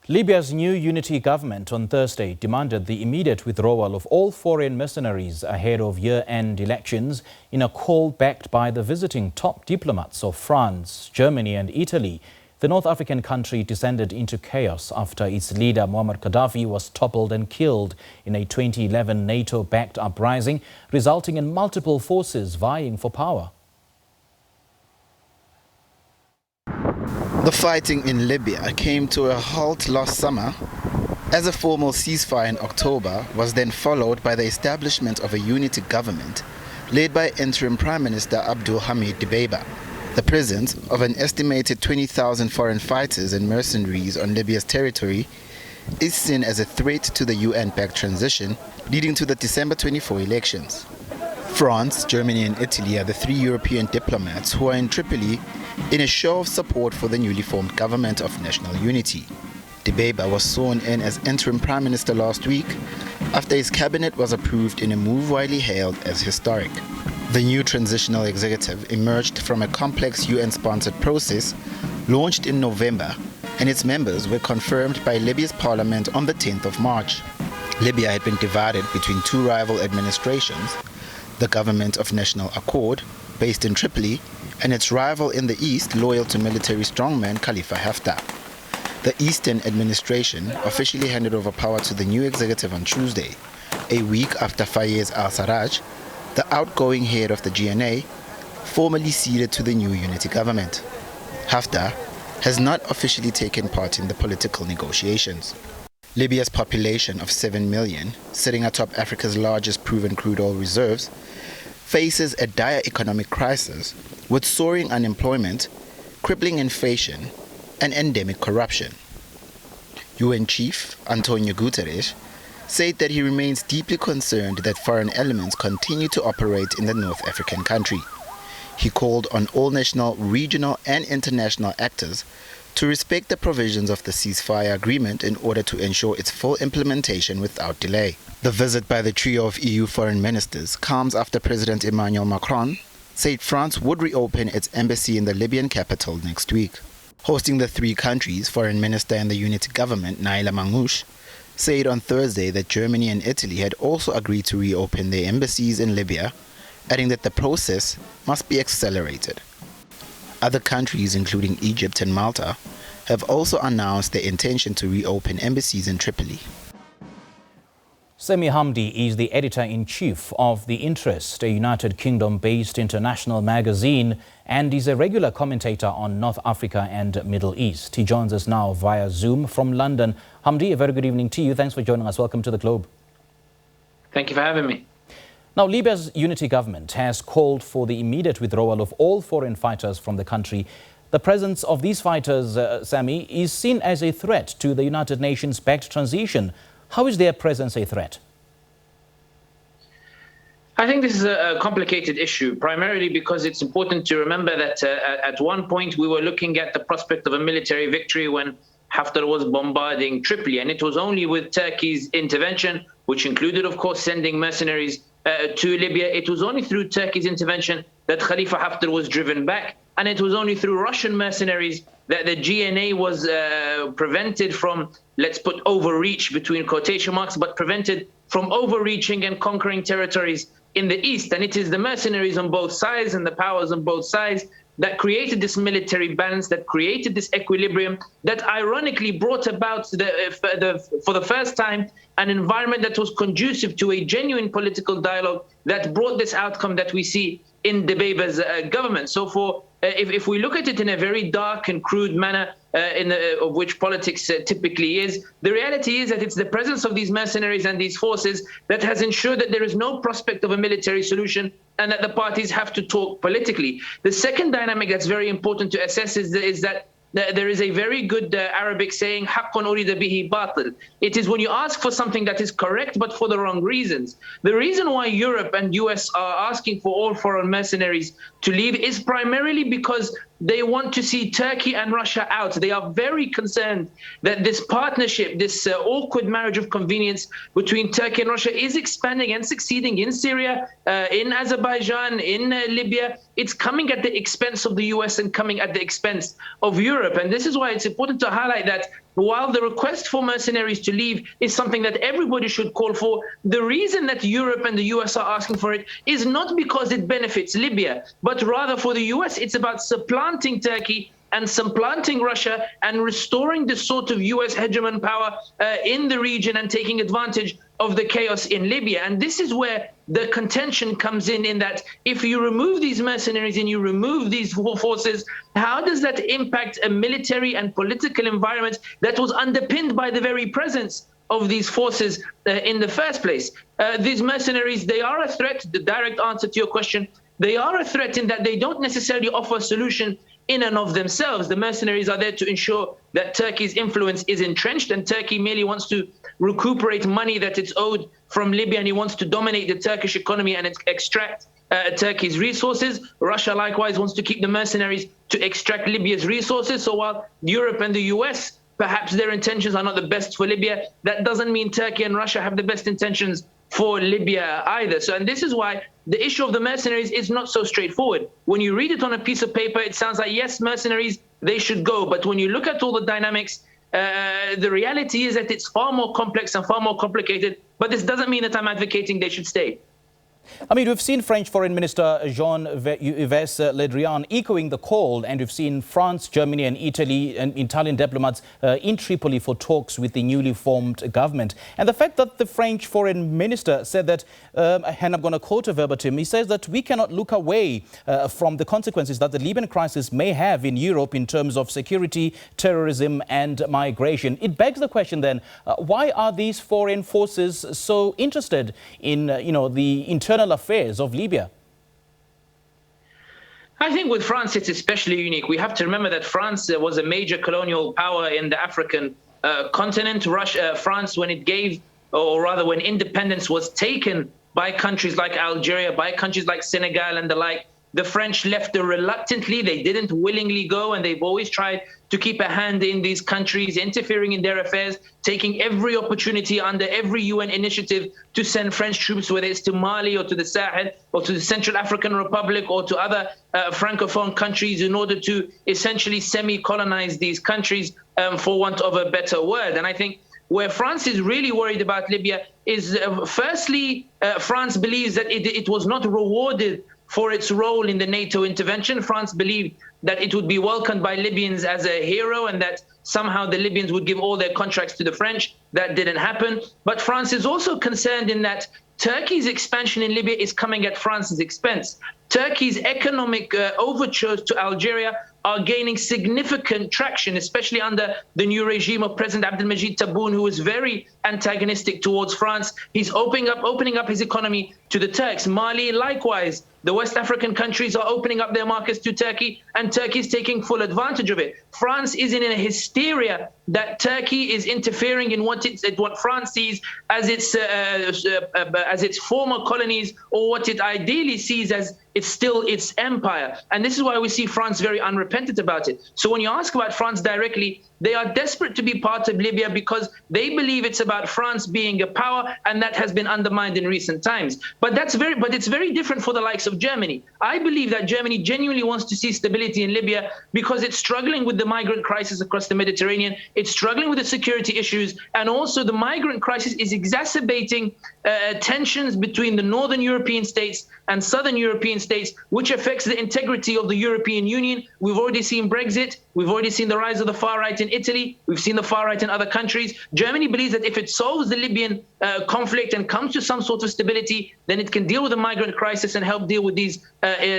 Libya's new unity government on Thursday demanded the immediate withdrawal of all foreign mercenaries ahead of year-end elections in a call backed by the visiting top diplomats of France, Germany and Italy. The North African country descended into chaos after its leader Moamer Kadhafi was toppled and killed in a 2011 NATO-backed uprising, resulting in multiple forces vying for power. The fighting in Libya came to a halt last summer as a formal ceasefire in October was then followed by the establishment of a unity government led by interim Prime Minister Abdul Hamid Dibeiba. The presence of an estimated 20,000 foreign fighters and mercenaries on Libya's territory is seen as a threat to the UN-backed transition leading to the December 24 elections. France, Germany and Italy are the three European diplomats who are in Tripoli in a show of support for the newly formed government of national unity. Dibeiba was sworn in as interim prime minister last week after his cabinet was approved in a move widely hailed as historic. The new transitional executive emerged from a complex UN-sponsored process launched in November, and its members were confirmed by Libya's parliament on the 10th of March. Libya had been divided between two rival administrations, the Government of National Accord, based in Tripoli, and its rival in the east, loyal to military strongman Khalifa Haftar. The Eastern administration officially handed over power to the new executive on Tuesday, a week after Fayez al-Sarraj, the outgoing head of the GNA, formally ceded to the new unity government. Haftar has not officially taken part in the political negotiations. Libya's population of 7 million, sitting atop Africa's largest proven crude oil reserves, faces a dire economic crisis with soaring unemployment, crippling inflation, and endemic corruption. UN Chief Antonio Guterres said that he remains deeply concerned that foreign elements continue to operate in the North African country. He called on all national, regional, and international actors to respect the provisions of the ceasefire agreement in order to ensure its full implementation without delay. The visit by the trio of EU foreign ministers comes after President Emmanuel Macron said France would reopen its embassy in the Libyan capital next week. Hosting the three countries, Foreign Minister in the unity government Naila Mangoush said on Thursday that Germany and Italy had also agreed to reopen their embassies in Libya, adding that the process must be accelerated. Other countries, including Egypt and Malta, have also announced their intention to reopen embassies in Tripoli. Sami Hamdi is the editor-in-chief of The Interest, a United Kingdom-based international magazine, and is a regular commentator on North Africa and Middle East. He joins us now via Zoom from London. Hamdi, a very good evening to you. Thanks for joining us. Welcome to The Globe. Thank you for having me. Now, Libya's unity government has called for the immediate withdrawal of all foreign fighters from the country. The presence of these fighters, Sami, is seen as a threat to the United Nations-backed transition. How is their presence a threat? I think this is a complicated issue, primarily because it's important to remember that at one point we were looking at the prospect of a military victory when Haftar was bombarding Tripoli, and it was only with Turkey's intervention, which included, of course, sending mercenaries to Libya. It was only through Turkey's intervention that Khalifa Haftar was driven back, and it was only through Russian mercenaries that the GNA was prevented from, let's put overreach between quotation marks, but prevented from overreaching and conquering territories in the east. And it is the mercenaries on both sides and the powers on both sides that created this military balance, that created this equilibrium, that ironically brought about for the first time an environment that was conducive to a genuine political dialogue that brought this outcome that we see in Dibeiba's government. So if we look at it in a very dark and crude manner, of which politics typically is, the reality is that it's the presence of these mercenaries and these forces that has ensured that there is no prospect of a military solution and that the parties have to talk politically. The second dynamic that's very important to assess is that there is a very good Arabic saying, "Haqqun urida bihi batil." It is when you ask for something that is correct, but for the wrong reasons. The reason why Europe and US are asking for all foreign mercenaries to leave is primarily because they want to see Turkey and Russia out. They are very concerned that this partnership, this awkward marriage of convenience between Turkey and Russia is expanding and succeeding in Syria, in Azerbaijan, in Libya. It's coming at the expense of the US and coming at the expense of Europe. And this is why it's important to highlight that while the request for mercenaries to leave is something that everybody should call for, the reason that Europe and the US are asking for it is not because it benefits Libya, but rather for the US, it's about supplanting Turkey and supplanting Russia and restoring the sort of US hegemon power in the region and taking advantage of the chaos in Libya. And this is where the contention comes in that if you remove these mercenaries and you remove these forces, how does that impact a military and political environment that was underpinned by the very presence of these forces in the first place? These mercenaries, they are a threat. The direct answer to your question, they are a threat in that they don't necessarily offer a solution in and of themselves. The mercenaries are there to ensure that Turkey's influence is entrenched, and Turkey merely wants to recuperate money that it's owed from Libya, and he wants to dominate the Turkish economy and extract Turkey's resources. Russia likewise wants to keep the mercenaries to extract Libya's resources. So while Europe and the US, perhaps their intentions are not the best for Libya, that doesn't mean Turkey and Russia have the best intentions for Libya either. So, and this is why the issue of the mercenaries is not so straightforward. When you read it on a piece of paper, it sounds like, yes, mercenaries, they should go. But when you look at all the dynamics, the reality is that it's far more complex and far more complicated. But this doesn't mean that I'm advocating they should stay. I mean, we've seen French Foreign Minister Jean-Yves Le Drian echoing the call, and we've seen France, Germany and Italy and Italian diplomats in Tripoli for talks with the newly formed government. And the fact that the French Foreign Minister said that, and I'm going to quote a verbatim, he says that we cannot look away from the consequences that the Libyan crisis may have in Europe in terms of security, terrorism and migration. It begs the question then, why are these foreign forces so interested in, the internal affairs of Libya? I think with France, it's especially unique. We have to remember that France was a major colonial power in the African continent. France, when it gave, or rather when independence was taken by countries like Algeria, by countries like Senegal and the like, the French left reluctantly. They didn't willingly go, and they've always tried to keep a hand in these countries, interfering in their affairs, taking every opportunity under every UN initiative to send French troops, whether it's to Mali or to the Sahel or to the Central African Republic or to other Francophone countries in order to essentially semi-colonize these countries, for want of a better word. And I think where France is really worried about Libya is, firstly, France believes that it was not rewarded for its role in the NATO intervention. France believed that it would be welcomed by Libyans as a hero and that somehow the Libyans would give all their contracts to the French. That didn't happen. But France is also concerned in that Turkey's expansion in Libya is coming at France's expense. Turkey's economic overtures to Algeria are gaining significant traction, especially under the new regime of President Abdelmajid Tebboune, who is very antagonistic towards France. He's opening up his economy to the Turks. Mali, likewise. The West African countries are opening up their markets to Turkey, and Turkey is taking full advantage of it. France is in a hysteria that Turkey is interfering in what France sees as its former colonies, or what it ideally sees as it's still its empire. And this is why we see France very unrepentant about it. So when you ask about France directly, they are desperate to be part of Libya because they believe it's about France being a power, and that has been undermined in recent times. But it's very different for the likes of Germany. I believe that Germany genuinely wants to see stability in Libya because it's struggling with the migrant crisis across the Mediterranean. It's struggling with the security issues, and also the migrant crisis is exacerbating tensions between the northern European states and southern European states, which affects the integrity of the European Union. We've already seen Brexit. We've already seen the rise of the far right in Italy. We've seen the far right in other countries. Germany believes that if it solves the Libyan conflict and comes to some sort of stability, then it can deal with the migrant crisis and help deal with these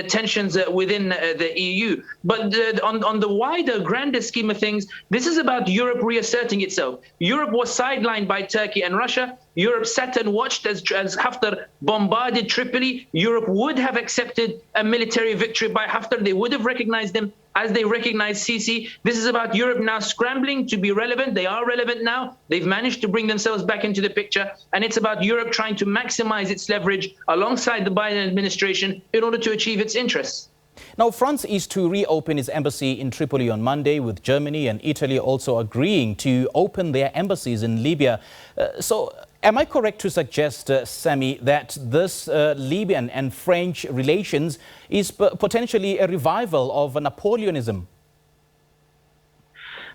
tensions within the EU. But on the wider, grander scheme of things, this is about Europe reasserting itself. Europe was sidelined by Turkey and Russia. Europe sat and watched as Haftar bombarded Tripoli. Europe would have accepted a military victory by Haftar. They would have recognized him as they recognize Sisi. This is about Europe now scrambling to be relevant. They are relevant now. They've managed to bring themselves back into the picture. And it's about Europe trying to maximize its leverage alongside the Biden administration in order to achieve its interests. Now, France is to reopen its embassy in Tripoli on Monday, with Germany and Italy also agreeing to open their embassies in Libya. So am I correct to suggest, Sami, that this Libyan and French relations is potentially a revival of Napoleonism?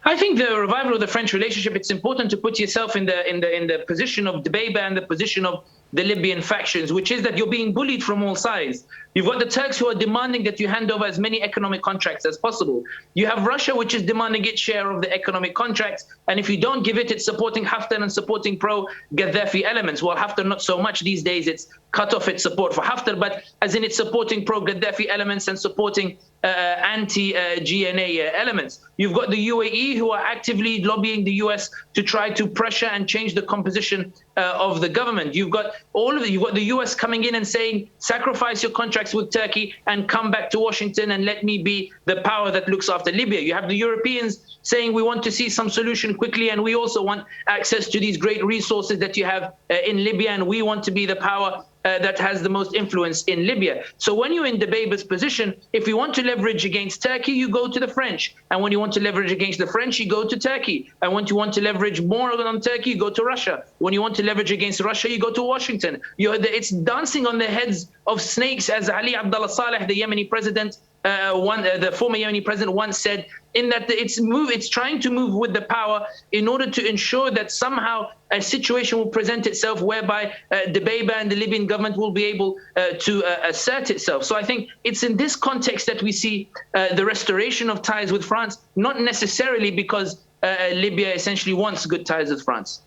I think the revival of the French relationship, it's important to put yourself in the position of Dbeiba and the position of the Libyan factions, which is that you're being bullied from all sides. You've got the Turks who are demanding that you hand over as many economic contracts as possible. You have Russia, which is demanding its share of the economic contracts. And if you don't give it, it's supporting Haftar and supporting pro-Gaddafi elements. Well, Haftar not so much these days. It's cut off its support for Haftar, but as in it's supporting pro-Gaddafi elements and supporting anti-GNA elements. You've got the UAE who are actively lobbying the US to try to pressure and change the composition of the government. You've got you've got the US coming in and saying, sacrifice your contracts with Turkey and come back to Washington and let me be the power that looks after Libya. You have the Europeans saying we want to see some solution quickly and we also want access to these great resources that you have in Libya, and we want to be the power that has the most influence in Libya. So when you're in Dbeiba's position, if you want to leverage against Turkey, you go to the French. And when you want to leverage against the French, you go to Turkey. And when you want to leverage more on Turkey, you go to Russia. When you want to leverage against Russia, you go to Washington. It's dancing on the heads of snakes, as Ali Abdullah Saleh, the Yemeni president, the former Yemeni president once said, in that it's trying to move with the power in order to ensure that somehow a situation will present itself whereby Dbeiba and the Libyan government will be able to assert itself. So I think it's in this context that we see the restoration of ties with France, not necessarily because Libya essentially wants good ties with France.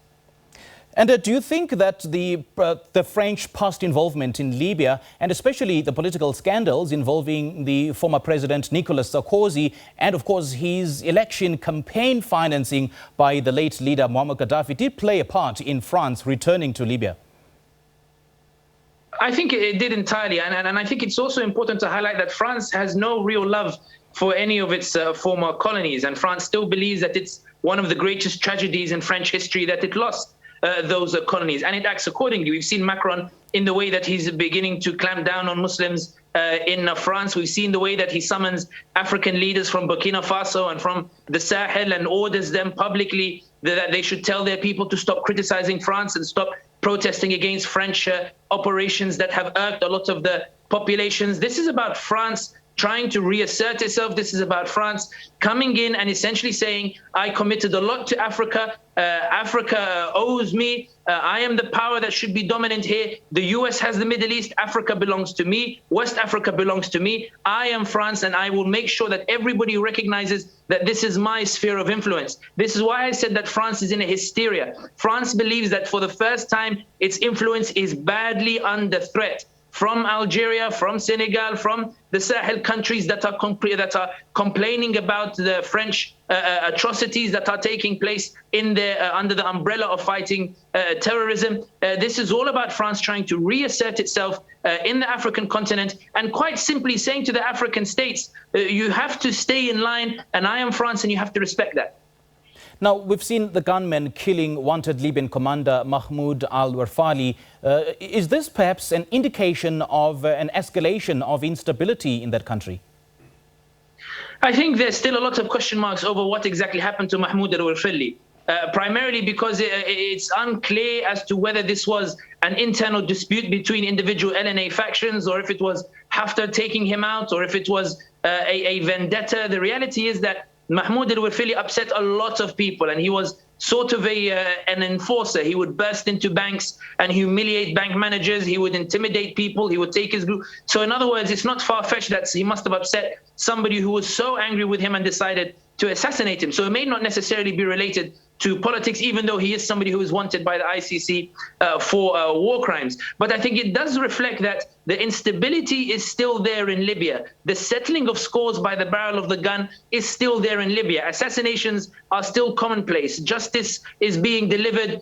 And do you think that the French past involvement in Libya, and especially the political scandals involving the former president Nicolas Sarkozy, and of course his election campaign financing by the late Leader Moamer Kadhafi, did play a part in France returning to Libya? I think it did entirely, and I think it's also important to highlight that France has no real love for any of its former colonies, and France still believes that it's one of the greatest tragedies in French history that it lost those colonies, and it acts accordingly. We've seen Macron in the way that he's beginning to clamp down on Muslims in France. We've seen the way that he summons African leaders from Burkina Faso and from the Sahel and orders them publicly that they should tell their people to stop criticizing France and stop protesting against French operations that have irked a lot of the populations. This is about France trying to reassert itself. This is about France coming in and essentially saying, I committed a lot to Africa. Africa owes me. I am the power that should be dominant here. The US has the Middle East. Africa belongs to me. West Africa belongs to me. I am France, and I will make sure that everybody recognizes that this is my sphere of influence. This is why I said that France is in a hysteria. France believes that for the first time, its influence is badly under threat from Algeria, from Senegal, from the Sahel countries that are complaining about the French atrocities that are taking place in under the umbrella of fighting terrorism. This is all about France trying to reassert itself in the African continent, and quite simply saying to the African states, you have to stay in line, and I am France, and you have to respect that. Now, we've seen the gunmen killing wanted Libyan commander Mahmoud al-Warfali. Is this perhaps an indication of an escalation of instability in that country? I think there's still a lot of question marks over what exactly happened to Mahmoud al-Warfali. Primarily because it's unclear as to whether this was an internal dispute between individual LNA factions, or if it was Haftar taking him out, or if it was a vendetta. The reality is that Mahmoud al-Warfali upset a lot of people, and he was sort of an enforcer. He would burst into banks and humiliate bank managers. He would intimidate people. He would take his group. So in other words, it's not far-fetched that he must have upset somebody who was so angry with him and decided to assassinate him. So it may not necessarily be related to politics, even though he is somebody who is wanted by the ICC for war crimes. But I think it does reflect that the instability is still there in Libya. The settling of scores by the barrel of the gun is still there in Libya. Assassinations are still commonplace. Justice is being delivered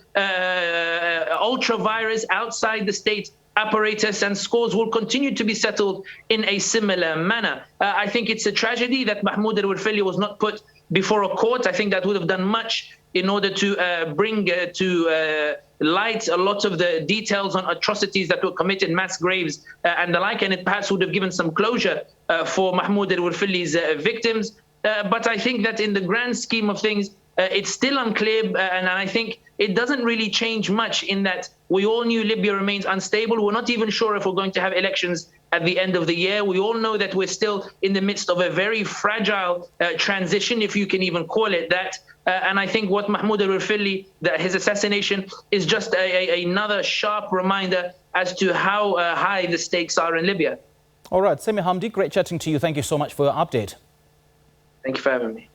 ultra-virus outside the state apparatus, and scores will continue to be settled in a similar manner. I think it's a tragedy that Mahmoud al-Warfali was not put before a court. I think that would have done much in order to bring to light a lot of the details on atrocities that were committed, mass graves and the like, and it perhaps would have given some closure for Mahmoud al-Warfali's victims. But I think that in the grand scheme of things, it's still unclear, and I think it doesn't really change much in that we all knew Libya remains unstable. We're not even sure if we're going to have elections at the end of the year. We all know that we're still in the midst of a very fragile transition, if you can even call it that. And I think what Mahmoud al-Rufilli, his assassination, is just another sharp reminder as to how high the stakes are in Libya. All right, Sami Hamdi, great chatting to you. Thank you so much for your update. Thank you for having me.